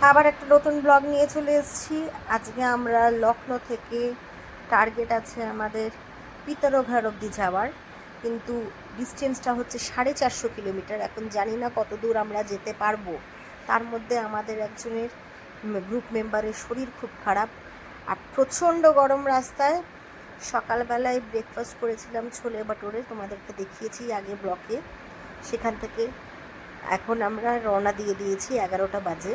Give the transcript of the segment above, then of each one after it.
আবার একটা নতুন ব্লগ নিয়ে চলে এসেছি। আজকে আমরা লখনৌ থেকে টার্গেট আছে আমাদের পিতরঘাট অবধি যাওয়ার, কিন্তু ডিস্টেন্সটা হচ্ছে 450 কিলোমিটার। এখন জানি না কত দূর আমরা যেতে পারবো। তার মধ্যে আমাদের একজনের গ্রুপ মেম্বারের শরীর খুব খারাপ আর প্রচণ্ড গরম রাস্তায়। সকালবেলায় ব্রেকফাস্ট করেছিলাম ছোলে বাটোরে, তোমাদেরকে দেখিয়েছি আগে ব্লকে। সেখান থেকে এখন আমরা রওনা দিয়ে দিয়েছি, 11টা বাজে।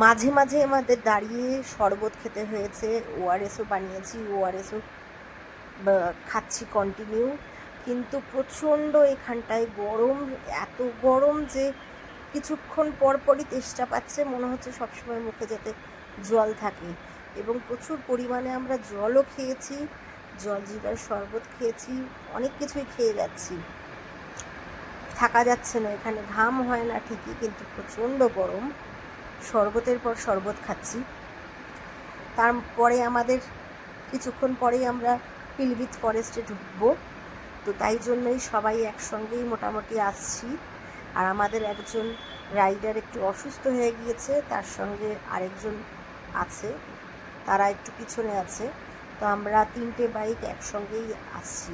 মাঝে মাঝে আমাদের দাঁড়িয়ে শরবত খেতে হয়েছে, ওআরএসও বানিয়েছি, ওআরএসও খাচ্ছি কন্টিনিউ। কিন্তু প্রচণ্ড এখানটায় গরম, এত গরম যে কিছুক্ষণ পরপরই তেষ্টা পাচ্ছে, মনে হচ্ছে সবসময় মুখে যাতে জল থাকে। এবং প্রচুর পরিমাণে আমরা জলও খেয়েছি, জলজিরার শরবত খেয়েছি, অনেক কিছুই খেয়ে যাচ্ছি। থাকা যাচ্ছে না, এখানে ঘাম হয় না ঠিকই, কিন্তু প্রচণ্ড গরম। শরবতের পর শরবত খাচ্ছি। তারপরে আমাদের কিছুক্ষণ পরেই আমরা পিলবিট ফরেস্টে ঢুকবো, তো তাই জন্যই সবাই একসঙ্গেই মোটামুটি আসছি। আর আমাদের একজন রাইডার একটু অসুস্থ হয়ে গিয়েছে, তার সঙ্গে আরেকজন আছে, তারা একটু পিছনে আছে। তো আমরা 3টে বাইক একসঙ্গেই আসছি।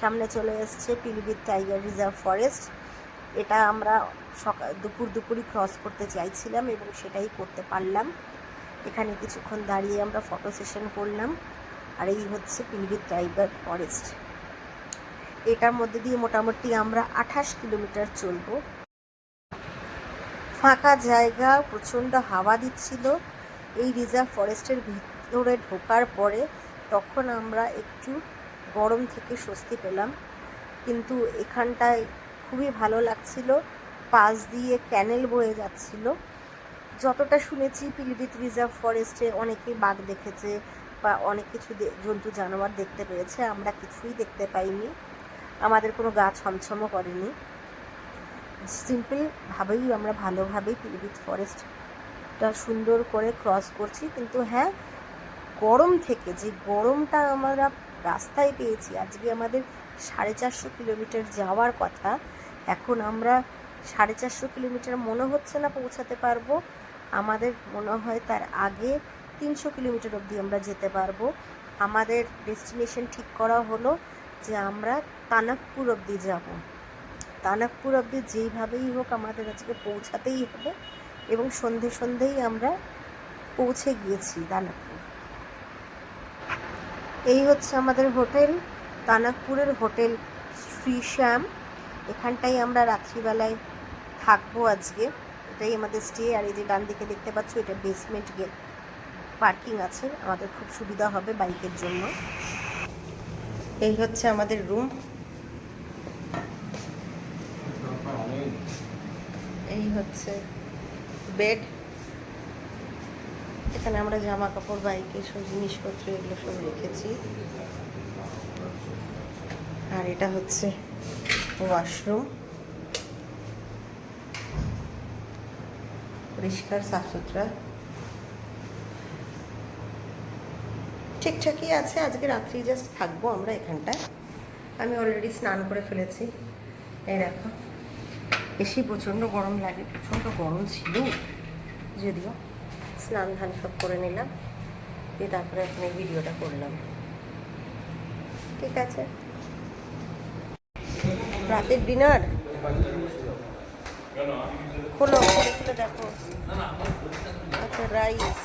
সামনে চলে এসছে পিলবিট টাইগার রিজার্ভ ফরেস্ট। এটা আমরা দুপুরই ক্রস করতে চাইছিলাম এবং সেটাই করতে পারলাম। এখানে কিছুক্ষণ দাঁড়িয়ে আমরা ফটো সেশন করলাম। আর এই হচ্ছে পিলবিট টাইগার ফরেস্ট। এটার মধ্যে দিয়ে মোটামুটি আমরা 28 কিলোমিটার চলবো। ফাঁকা জায়গা, প্রচণ্ড হাওয়া দিচ্ছিল। এই রিজার্ভ ফরেস্টের ভিতরে ঢোকার পরে তখন আমরা একটু গরম থেকে স্বস্তি পেলাম। কিন্তু এখানটায় খুবই ভালো লাগছিল, পাশ দিয়ে ক্যানেল বয়ে যাচ্ছিল। যতটা শুনেছি পিলবিট রিজার্ভ ফরেস্টে অনেকেই বাঘ দেখেছে বা অনেক কিছু জন্তু জানোয়ার দেখতে পেয়েছে, আমরা কিছুই দেখতে পাইনি। আমাদের কোনো গা ছমছমও করেনি। সিম্পলভাবেই আমরা ভালোভাবেই পিলবিট ফরেস্টটা সুন্দর করে ক্রস করছি। কিন্তু হ্যাঁ, গরম থেকে যে গরমটা আমরা রাস্তায় পেয়েছি, আজকে আমাদের 450 কিলোমিটার যাওয়ার কথা, এখন আমরা 450 কিলোমিটার মনে হচ্ছে না পৌঁছাতে পারবো। আমাদের মনে হয় তার আগে 300 কিলোমিটার অবধি আমরা যেতে পারবো। আমাদের ডেস্টিনেশন ঠিক করা হলো যে আমরা তানাকপুর অবধি যাব। তানাকপুর অবধি যেইভাবেই হোক আমাদের আজকে পৌঁছাতেই হবে, এবং সন্ধেই আমরা পৌঁছে গিয়েছি তানাকপুর। এই হচ্ছে আমাদের হোটেল, তানাকপুরের হোটেল শ্রীশ্যাম। এখানটাই আমরা রাত্রিবেলায় থাকবো আজকে। এটাই আমাদের স্টে। আর এই যে ডান দিকে দেখতে পাচ্ছ, এটা বেসমেন্ট গেট, পার্কিং আছে, আমাদের খুব সুবিধা হবে বাইকের জন্য। এই হচ্ছে আমাদের রুম, এই হচ্ছে বেড। এখানে আমরা জামা কাপড়, বাইকের সব জিনিসপত্র এগুলো সব রেখেছি। আর এটা হচ্ছে ওয়াশরুম, পরিষ্কার সাফ সুতরা, ঠিকঠাকই আছে। আজকে রাত্রি জাস্ট থাকবো আমরা এখানটায়। আমি অলরেডি স্নান করে ফেলেছি। এই দেখো, বেশি প্রচণ্ড গরম লাগে, প্রচণ্ড গরম ছিল, যদিও স্নান ধান সব করে নিলাম, দিয়ে তারপরে এখন এই ভিডিওটা করলাম। ঠিক আছে, রাতের ডিনার খোলো, খুলে দেখো। আচ্ছা, রাইস,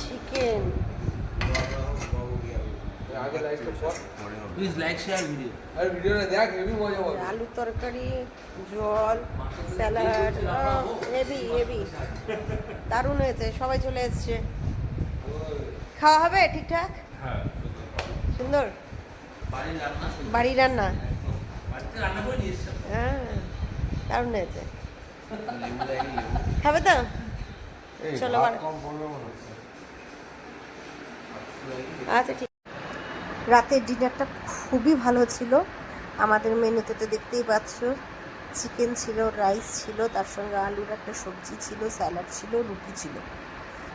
চিকেন, আলু তরকারি, জল, স্যালাড, হেভি হেভি, দারুণ হয়েছে। সবাই চলে এসছে, খাওয়া হবে ঠিকঠাক, সুন্দর বাড়ির রান্না। হ্যাঁ, দারুণ হয়েছে। খাবে তো? চলো, আচ্ছা ঠিক। রাতের ডিনারটা খুবই ভালো ছিল। আমাদের মেনুতে তো দেখতেই পাচ্ছ, চিকেন ছিল, রাইস ছিল, তার সঙ্গে আলুর একটা সবজি ছিল, স্যালাড ছিল, রুটি ছিল।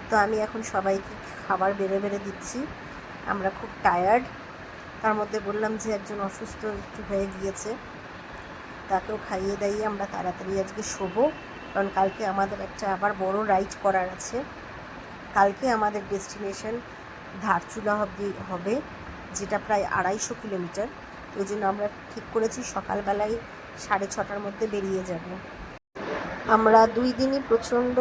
তো আমি এখন সবাইকে খাবার বেড়ে দিচ্ছি। আমরা খুব টায়ার্ড, তার মধ্যে বললাম যে একজন অসুস্থ একটু হয়ে গিয়েছে, তাকেও খাইয়ে দাইয়ে আমরা তাড়াতাড়ি আজকে শোবো, কারণ কালকে আমাদের একটা আবার বড় রাইড করার আছে। কালকে আমাদের ডেস্টিনেশন ধারচুলা হবে, যেটা প্রায় 250 কিলোমিটার। ওই জন্য আমরা ঠিক করেছি সকালবেলায় 6:30টার মধ্যে বেরিয়ে যাব। আমরা 2 দিনই প্রচণ্ড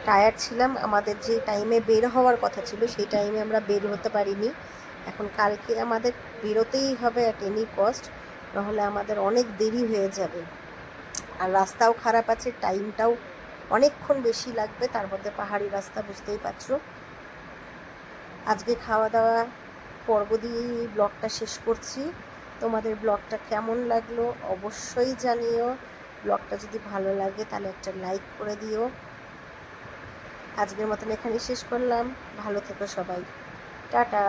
টায়ার্ড ছিলাম। আমাদের যে টাইমে বের হওয়ার কথা ছিল সেই টাইমে আমরা বের হতে পারিনি। এখন কালকে আমাদের বেরোতেই হবে অ্যাট এনি কস্ট, নাহলে আমাদের অনেক দেরি হয়ে যাবে। আর রাস্তাও খারাপ আছে, টাইমটাও অনেকক্ষণ বেশি লাগবে, তার মধ্যে পাহাড়ি রাস্তা, বুঝতেই পারছো। আজকে খাওয়া দাওয়া পর্ব দিয়েই ব্লগটা শেষ করছি। তোমাদের ব্লগটা কেমন লাগলো অবশ্যই জানিও। ব্লগটা যদি ভালো লাগে তাহলে একটা লাইক করে দিও। আজকের মতন এখানেই শেষ করলাম। ভালো থেকো সবাই, টাটা।